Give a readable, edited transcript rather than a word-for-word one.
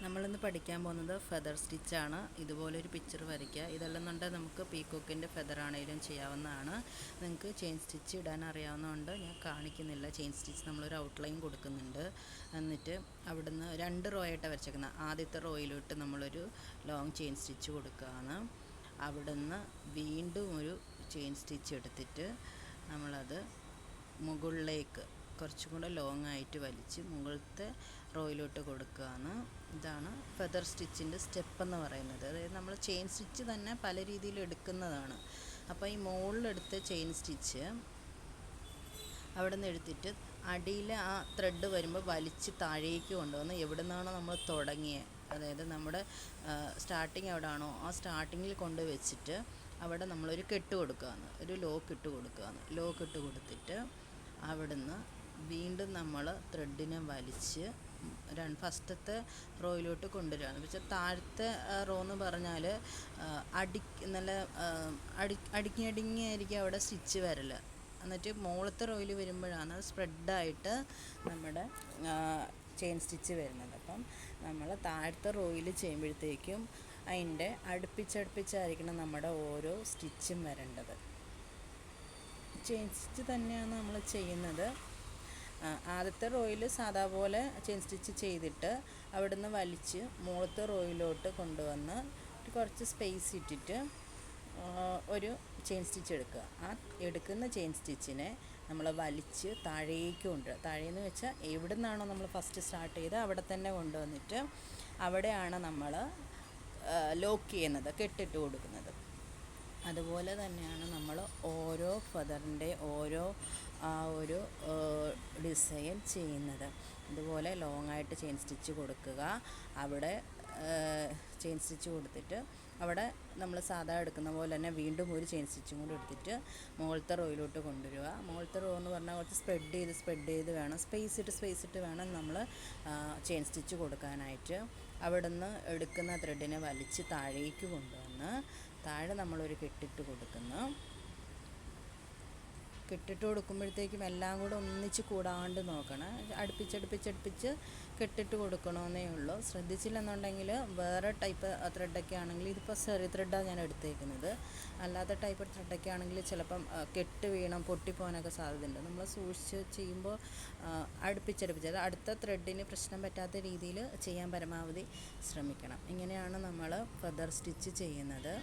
നമ്മളിന്ന് പഠിക്കാൻ പോകുന്നത് ഫെദർ സ്റ്റിച്ചാണ്. ഇതുപോലൊരു പിക്ചർ വരയ്ക്കുക. ഇതല്ലെന്നുണ്ടെങ്കിൽ നമുക്ക് പീക്കോക്കിൻ്റെ ഫെദർ ആണെങ്കിലും ചെയ്യാവുന്നതാണ്. നിങ്ങൾക്ക് ചെയിൻ സ്റ്റിച്ച് ഇടാൻ അറിയാവുന്നതുകൊണ്ട് ഞാൻ കാണിക്കുന്നില്ല. ചെയിൻ സ്റ്റിച്ച് നമ്മളൊരു ഔട്ട്ലൈൻ കൊടുക്കുന്നുണ്ട്. എന്നിട്ട് അവിടുന്ന് 2 റോ ആയിട്ട് വരച്ചേക്കുന്നത്. ആദ്യത്തെ റോയിലോട്ട് നമ്മളൊരു ലോങ് ചെയിൻ സ്റ്റിച്ച് കൊടുക്കുകയാണ്. അവിടുന്ന് വീണ്ടും ഒരു ചെയിൻ സ്റ്റിച്ച് എടുത്തിട്ട് നമ്മളത് മുകളിലേക്ക് കുറച്ചും കൂടെ ലോങ് ആയിട്ട് വലിച്ച് മുകളിലത്തെ റോയിലോട്ട് കൊടുക്കുകയാണ്. ഇതാണ് ഫെദർ സ്റ്റിച്ചിൻ്റെ സ്റ്റെപ്പ് എന്ന് പറയുന്നത്. അതായത് നമ്മൾ ചെയിൻ സ്റ്റിച്ച് തന്നെ പല രീതിയിൽ എടുക്കുന്നതാണ്. അപ്പോൾ ഈ മുകളിലെടുത്ത ചെയിൻ സ്റ്റിച്ച് അവിടെ നിന്ന് എടുത്തിട്ട് അടിയിൽ ആ ത്രെഡ് വരുമ്പോൾ വലിച്ച് താഴേക്ക് കൊണ്ടുവന്ന് എവിടെ നിന്നാണോ നമ്മൾ തുടങ്ങിയത്, അതായത് നമ്മുടെ സ്റ്റാർട്ടിങ് എവിടെയാണോ ആ സ്റ്റാർട്ടിങ്ങിൽ കൊണ്ട് വെച്ചിട്ട് അവിടെ നമ്മളൊരു കെട്ട് കൊടുക്കുകയാണ്, ഒരു ലോക്ക് ഇട്ട് കൊടുക്കുകയാണ്. ലോക്ക് ഇട്ട് കൊടുത്തിട്ട് അവിടുന്ന് വീണ്ടും നമ്മൾ ത്രെഡിനെ വലിച്ച് ഫസ്റ്റത്തെ റോയിലോട്ട് കൊണ്ടുവരികയാണ്. പക്ഷേ താഴത്തെ റോ എന്ന് പറഞ്ഞാൽ നല്ല അടുങ്ങിയായിരിക്കും അവിടെ സ്റ്റിച്ച് വരൽ. എന്നിട്ട് മുകളിലത്തെ റോയിൽ വരുമ്പോഴാണ് സ്പ്രെഡായിട്ട് നമ്മുടെ ചെയിൻ സ്റ്റിച്ച് വരുന്നത്. അപ്പം നമ്മൾ താഴത്തെ റോയിൽ ചെയ്യുമ്പോഴത്തേക്കും അതിൻ്റെ അടുപ്പിച്ചടുപ്പിച്ചായിരിക്കണം നമ്മുടെ ഓരോ സ്റ്റിച്ചും വരേണ്ടത്. ചെയിൻ സ്റ്റിച്ച് തന്നെയാണ് നമ്മൾ ചെയ്യുന്നത്. ആദ്യത്തെ റോയിൽ സാധാ പോലെ ചെയിൻ സ്റ്റിച്ച് ചെയ്തിട്ട് അവിടുന്ന് വലിച്ച് മുകളിലത്തെ റോയിലോട്ട് കൊണ്ടുവന്ന് കുറച്ച് സ്പേസ് ഇട്ടിട്ട് ഒരു ചെയിൻ സ്റ്റിച്ച് എടുക്കുക. ആ എടുക്കുന്ന ചെയിൻ സ്റ്റിച്ചിനെ നമ്മൾ വലിച്ച് താഴേക്ക് കൊണ്ടുവരിക. താഴേന്ന് വെച്ചാൽ എവിടെ നിന്നാണോ നമ്മൾ ഫസ്റ്റ് സ്റ്റാർട്ട് ചെയ്ത് അവിടെ തന്നെ കൊണ്ടുവന്നിട്ട് അവിടെയാണ് നമ്മൾ ലോക്ക് ചെയ്യുന്നത്, കെട്ടിട്ട് കൊടുക്കുന്നത്. അതുപോലെ തന്നെയാണ് നമ്മൾ ഓരോ ഫെദറിൻ്റെ ഓരോ ആ ഒരു ഡിസൈൻ ചെയ്യുന്നത്. ഇതുപോലെ ലോങ് ആയിട്ട് ചെയിൻ സ്റ്റിച്ച് കൊടുക്കുക. അവിടെ ചെയിൻ സ്റ്റിച്ച് കൊടുത്തിട്ട് അവിടെ നമ്മൾ സാധാ എടുക്കുന്ന പോലെ തന്നെ വീണ്ടും ഒരു ചെയിൻ സ്റ്റിച്ചും കൂടി എടുത്തിട്ട് മുകളിലത്തെ റോയിലോട്ട് കൊണ്ടുവരിക. മുകളിലത്തെ റോ എന്ന് പറഞ്ഞാൽ കുറച്ച് സ്പ്രെഡ് ചെയ്ത് വേണം, സ്പേസ് ഇട്ട് വേണം നമ്മൾ ചെയിൻ സ്റ്റിച്ച് കൊടുക്കാനായിട്ട്. അവിടുന്ന് എടുക്കുന്ന ത്രെഡിനെ വലിച്ച് താഴേക്ക് കൊണ്ടുവന്ന് താഴെ നമ്മളൊരു കെട്ടിട്ട് കൊടുക്കുന്നു. കെട്ടിട്ട് കൊടുക്കുമ്പോഴത്തേക്കും എല്ലാം കൂടെ ഒന്നിച്ച് കൂടാണ്ട് നോക്കണം. അടുപ്പിച്ച് കെട്ടിട്ട് കൊടുക്കണമെന്നേ ഉള്ളൂ. ശ്രദ്ധിച്ചില്ലെന്നുണ്ടെങ്കിൽ വേറെ ടൈപ്പ് ത്രെഡൊക്കെ ആണെങ്കിൽ, ഇതിപ്പോൾ സെറി ത്രെഡാണ് ഞാൻ എടുത്തേക്കുന്നത്, അല്ലാത്ത ടൈപ്പ് ത്രെഡൊക്കെ ആണെങ്കിൽ ചിലപ്പം കെട്ട് വീണം പൊട്ടിപ്പോകാനൊക്കെ സാധ്യതയുണ്ട്. നമ്മൾ സൂക്ഷിച്ച് ചെയ്യുമ്പോൾ അടുപ്പിച്ച് അടുത്ത ത്രെഡിന് പ്രശ്നം പറ്റാത്ത രീതിയിൽ ചെയ്യാൻ പരമാവധി ശ്രമിക്കണം. ഇങ്ങനെയാണ് നമ്മൾ ഫെദർ സ്റ്റിച്ച് ചെയ്യുന്നത്.